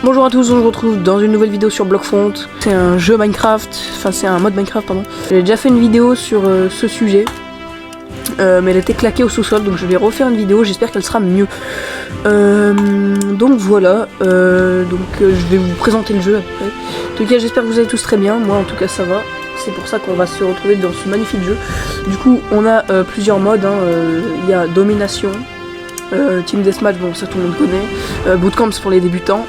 Bonjour à tous, on se retrouve dans une nouvelle vidéo sur Blockfront. C'est un jeu Minecraft, enfin c'est un mode Minecraft pardon. J'ai déjà fait une vidéo sur ce sujet, mais elle était claquée au sous-sol, donc je vais refaire une vidéo, j'espère qu'elle sera mieux. Donc voilà, je vais vous présenter le jeu après. En tout cas j'espère que vous allez tous très bien, moi en tout cas ça va. C'est pour ça qu'on va se retrouver dans ce magnifique jeu. Du coup on a plusieurs modes, il y a Domination, Team Deathmatch, bon ça tout le monde connaît, Bootcamp pour les débutants.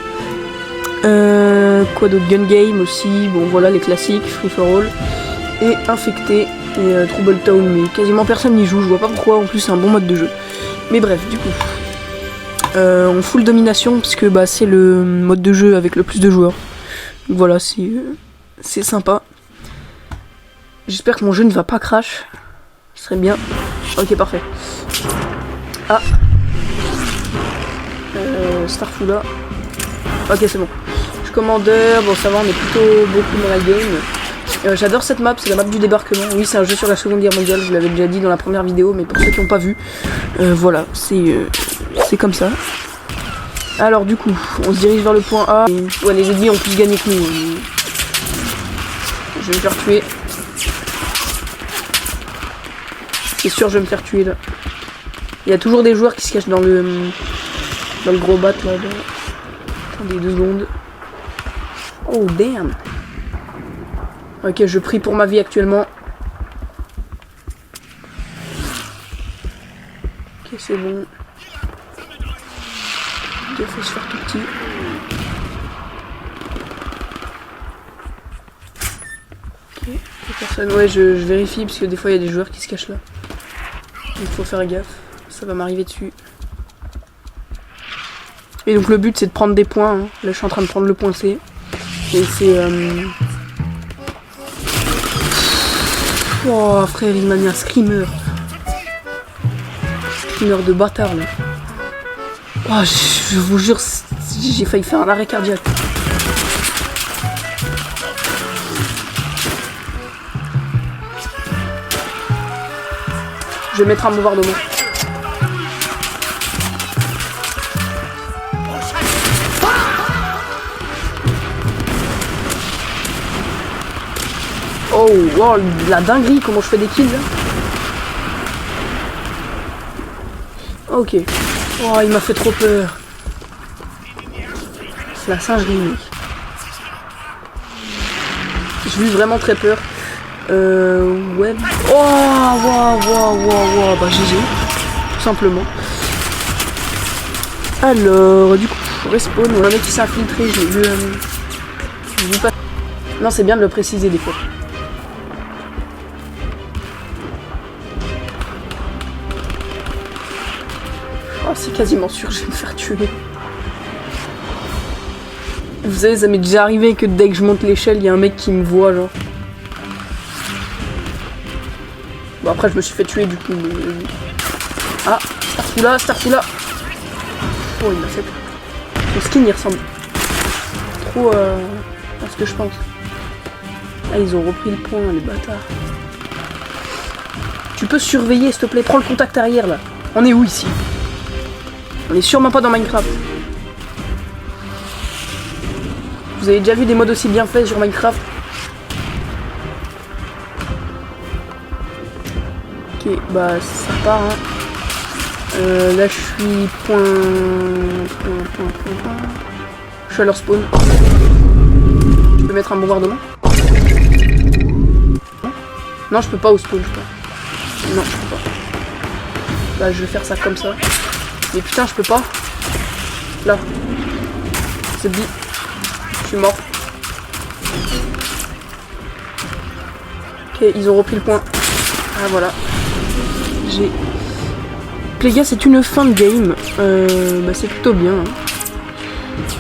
Quoi d'autre, Gun Game aussi, bon voilà les classiques, Free for All, et Infecté et Trouble Town, mais quasiment personne n'y joue, je vois pas pourquoi, en plus c'est un bon mode de jeu. Mais bref, du coup, on full domination, puisque bah, c'est le mode de jeu avec le plus de joueurs. Donc voilà, c'est sympa. J'espère que mon jeu ne va pas crash, ce serait bien. Ok, parfait. Ah Starfula. Ok, c'est bon. Commandeur, bon ça va, on est plutôt beaucoup dans la game. J'adore cette map, c'est la map du débarquement. Oui, c'est un jeu sur la Seconde Guerre mondiale, je l'avais déjà dit dans la première vidéo, mais pour ceux qui n'ont pas vu, voilà, c'est comme ça. Alors du coup, on se dirige vers le point A. Ouais, les ennemis ont plus gagné que nous. Je vais me faire tuer. C'est sûr, je vais me faire tuer là. Il y a toujours des joueurs qui se cachent dans le gros bat là. Attendez 2 secondes. Oh damn. Ok, je prie pour ma vie actuellement. Ok, c'est bon. Ok, faut se faire tout petit. Ok, personne. Ouais, je vérifie parce que des fois il y a des joueurs qui se cachent là. Il faut faire gaffe. Ça va m'arriver dessus. Et donc le but c'est de prendre des points. Hein. Là je suis en train de prendre le point C. Et c'est oh frère, il m'a mis un screamer. Screamer de bâtard là. Oh, je vous jure, j'ai failli faire un arrêt cardiaque. Je vais mettre un bombardement. Oh, wow, la dinguerie, comment je fais des kills là. Ok. Oh, il m'a fait trop peur. C'est la singerie, mec. J'ai eu vraiment très peur. Ouais. Oh, wow, bah GG. Tout simplement. Alors, du coup, respawn, on a un mec qui s'est infiltré, j'ai vu pas. Non, c'est bien de le préciser des fois. Oh, c'est quasiment sûr, je vais me faire tuer. Vous savez, ça m'est déjà arrivé que dès que je monte l'échelle, il y a un mec qui me voit, genre. Bon, après, je me suis fait tuer, du coup. Mais... Ah, Starfula. Oh, il m'a fait... Son skin, il ressemble trop à ce que je pense. Ah, ils ont repris le point, les bâtards. Tu peux surveiller, s'il te plaît. Prends le contact arrière, là. On est où, ici ? On est sûrement pas dans Minecraft. Vous avez déjà vu des modes aussi bien faits sur Minecraft? Ok, bah ça part hein. Là je suis point. Je suis à leur spawn. Je peux mettre un bombardement? Non, je peux pas au spawn, je crois. Non, je peux pas. Bah je vais faire ça comme ça. Mais putain, je peux pas. Là. C'est bi. Je suis mort. Ok, ils ont repris le point. Ah, voilà. J'ai... Les gars, c'est une fin de game. Bah, c'est plutôt bien. Hein.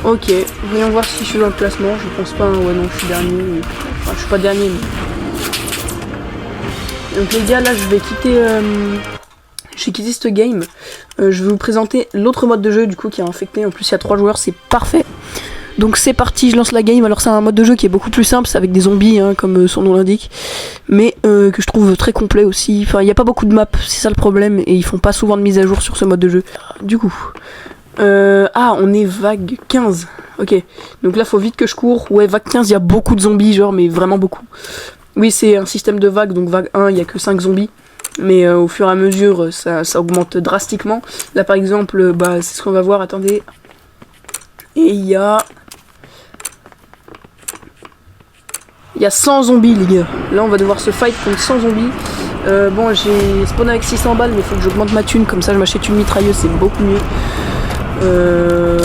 Ok, voyons voir si je suis dans le classement. Je pense pas. Hein. Ouais, non, je suis dernier. Enfin, je suis pas dernier. Mais... Donc, les gars, là, je vais quitter... J'ai quitté cette game. Je vais vous présenter l'autre mode de jeu du coup qui est infecté. En plus il y a 3 joueurs, c'est parfait. Donc c'est parti, je lance la game. Alors c'est un mode de jeu qui est beaucoup plus simple, c'est avec des zombies hein, comme son nom l'indique. Mais que je trouve très complet aussi. Enfin il n'y a pas beaucoup de maps, c'est ça le problème. Et ils font pas souvent de mise à jour sur ce mode de jeu. Du coup, Ah, on est vague 15. Ok, donc là faut vite que je cours. Ouais, vague 15, il y a beaucoup de zombies, genre, mais vraiment beaucoup. Oui, c'est un système de vagues, donc vague 1, il y a que 5 zombies. Mais au fur et à mesure, ça augmente drastiquement. Là par exemple, bah, c'est ce qu'on va voir, attendez. Et il y a 100 zombies, les gars. Là on va devoir se fight contre 100 zombies. Bon, j'ai spawné avec 600 balles, mais il faut que j'augmente ma thune, comme ça je m'achète une mitrailleuse, c'est beaucoup mieux.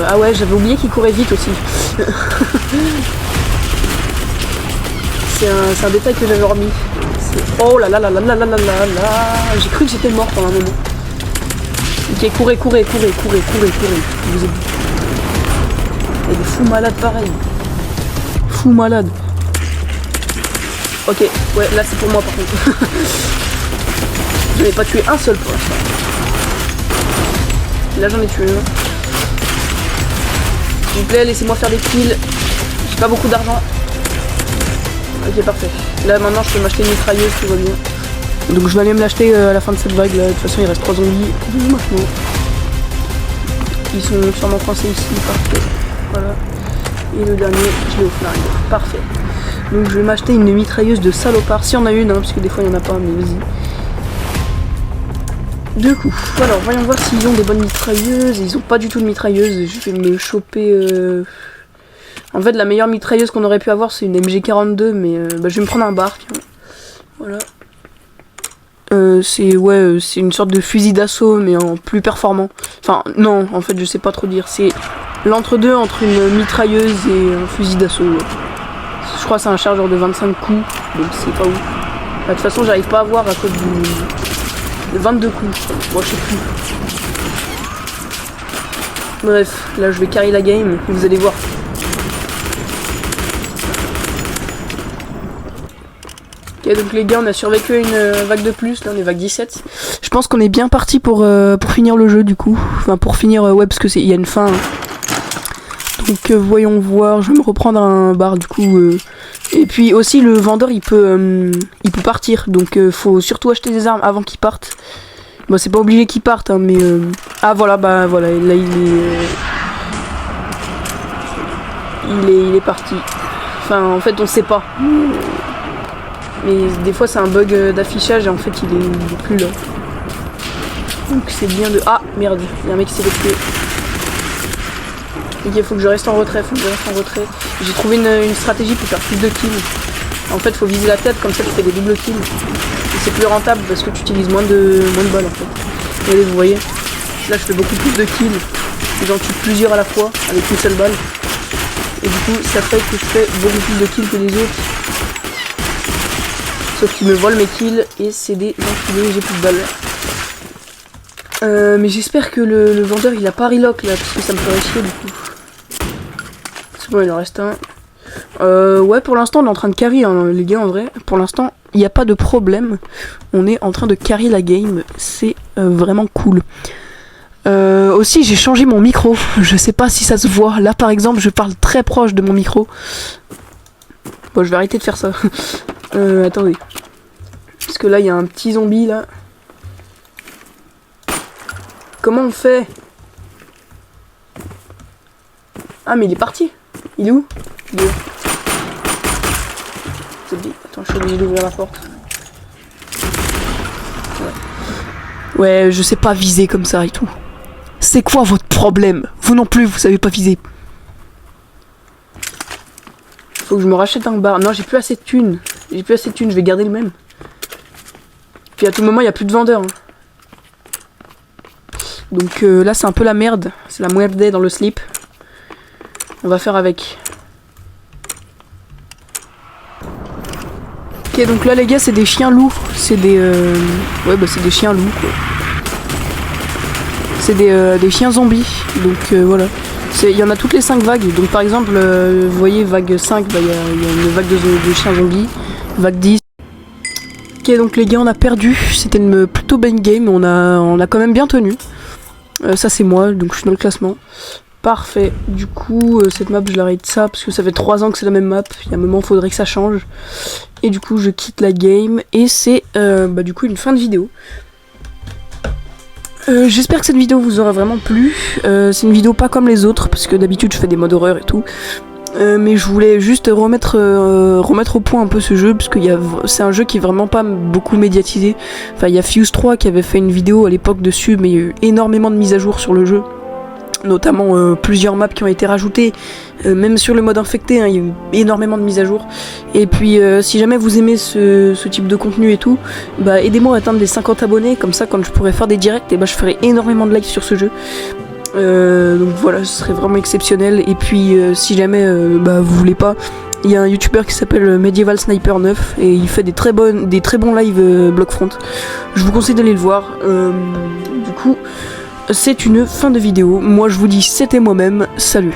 Ah ouais, j'avais oublié qu'il courait vite aussi. c'est un détail que j'avais remis. Oh là là là là là là là là là. J'ai cru que j'étais mort pendant un moment. Ok, courez. Vous êtes... Il y a des fous malades pareil. Fous malades. Ok, ouais, là c'est pour moi par contre. Je n'ai pas tué un seul pour l'instant. Là j'en ai tué un. S'il vous plaît, laissez-moi faire des kills. J'ai pas beaucoup d'argent. Ok, parfait. Là maintenant je peux m'acheter une mitrailleuse, tout va bien. Donc je vais aller me l'acheter à la fin de cette vague là. De toute façon il reste 3 zombies. Maintenant. Ils sont sûrement coincés ici, parfait. Voilà. Et le dernier, je l'ai au flingue. Parfait. Donc je vais m'acheter une mitrailleuse de salopard. Si on a une, hein, parce que des fois il n'y en a pas, mais vas-y. Du coup, alors voyons voir s'ils ont des bonnes mitrailleuses. Ils ont pas du tout de mitrailleuse. Je vais me choper... En fait, la meilleure mitrailleuse qu'on aurait pu avoir, c'est une MG42, mais bah, je vais me prendre un bar. Tiens. Voilà. C'est une sorte de fusil d'assaut, mais en plus performant. Enfin, non, en fait, je sais pas trop dire. C'est l'entre-deux entre une mitrailleuse et un fusil d'assaut. Ouais. Je crois que c'est un chargeur de 25 coups, donc c'est pas ouf. Bah, de toute façon, j'arrive pas à voir à cause de 22 coups. Moi, je sais plus. Bref, là, je vais carry la game, vous allez voir. Ok, donc les gars, on a survécu à une vague de plus, là on est vague 17. Je pense qu'on est bien parti pour finir le jeu du coup. Enfin pour finir, ouais, parce qu'il y a une fin. Hein. Donc voyons voir, je vais me reprendre un bar du coup. Et puis aussi le vendeur il peut partir, donc faut surtout acheter des armes avant qu'il parte. Bon c'est pas obligé qu'il parte, hein, mais... Ah voilà, bah voilà, là il est parti. Enfin en fait on sait pas. Mais des fois c'est un bug d'affichage et en fait il est plus là. Donc c'est bien de... Ah merde, il y a un mec qui s'est fait tuer. Ok, faut que je reste en retrait, J'ai trouvé une stratégie pour faire plus de kills. En fait faut viser la tête, comme ça tu fais des doubles kills. Et c'est plus rentable parce que tu utilises moins de balles en fait. Regardez, vous voyez. Là je fais beaucoup plus de kills. J'en tue plusieurs à la fois avec une seule balle. Et du coup ça fait que je fais beaucoup plus de kills que les autres. Sauf qu'ils me volent mes kills et c'est des enculés, j'ai plus de balles. Mais j'espère que le vendeur il a pas relock là, parce que ça me ferait chier du coup. C'est bon, il en reste un. Ouais, pour l'instant on est en train de carry hein, les gars en vrai. Pour l'instant il n'y a pas de problème. On est en train de carry la game, c'est vraiment cool. Aussi j'ai changé mon micro, je sais pas si ça se voit. Là par exemple je parle très proche de mon micro. Bon je vais arrêter de faire ça. Attendez. Parce que là, il y a un petit zombie, là. Comment on fait? Ah, mais il est parti. Il est où? Il est où? Zombie. Attends, je suis obligé d'ouvrir la porte. Ouais, je sais pas viser comme ça et tout. C'est quoi votre problème? Vous non plus, vous savez pas viser. Faut que je me rachète un bar. Non, j'ai plus assez de thunes. Je vais garder le même. Puis à tout moment, il n'y a plus de vendeur. Hein. Donc là, c'est un peu la merde. C'est la merde dans le slip. On va faire avec. Ok, donc là, les gars, c'est des chiens loups. C'est des... Ouais, bah c'est des chiens loups, quoi. C'est des chiens zombies. Donc voilà. Il y en a toutes les 5 vagues. Donc par exemple, vous voyez, vague 5, bah, y a une vague de chiens zombies. Vague 10. Ok, donc les gars, on a perdu. C'était une plutôt bonne game. On a quand même bien tenu. Ça, c'est moi, donc je suis dans le classement. Parfait. Du coup, cette map, je l'arrête ça parce que ça fait 3 ans que c'est la même map. Il y a un moment, il faudrait que ça change. Et du coup, je quitte la game. Et c'est bah, du coup une fin de vidéo. J'espère que cette vidéo vous aura vraiment plu. C'est une vidéo pas comme les autres, parce que d'habitude je fais des modes horreur et tout. Mais je voulais juste remettre au point un peu ce jeu, parce que c'est un jeu qui est vraiment pas beaucoup médiatisé. Enfin, il y a Fuse3 qui avait fait une vidéo à l'époque dessus, mais il y a eu énormément de mises à jour sur le jeu. Notamment plusieurs maps qui ont été rajoutées, même sur le mode infecté, hein, il y a eu énormément de mises à jour. Et puis si jamais vous aimez ce type de contenu et tout, bah aidez-moi à atteindre les 50 abonnés, comme ça quand je pourrai faire des directs, et bah je ferai énormément de lives sur ce jeu. Donc voilà, ce serait vraiment exceptionnel. Et puis si jamais bah, vous voulez pas, il y a un youtubeur qui s'appelle Medieval Sniper 9 et il fait des très bons lives Blockfront. Je vous conseille d'aller le voir. Du coup, c'est une fin de vidéo. Moi je vous dis c'était moi-même, salut.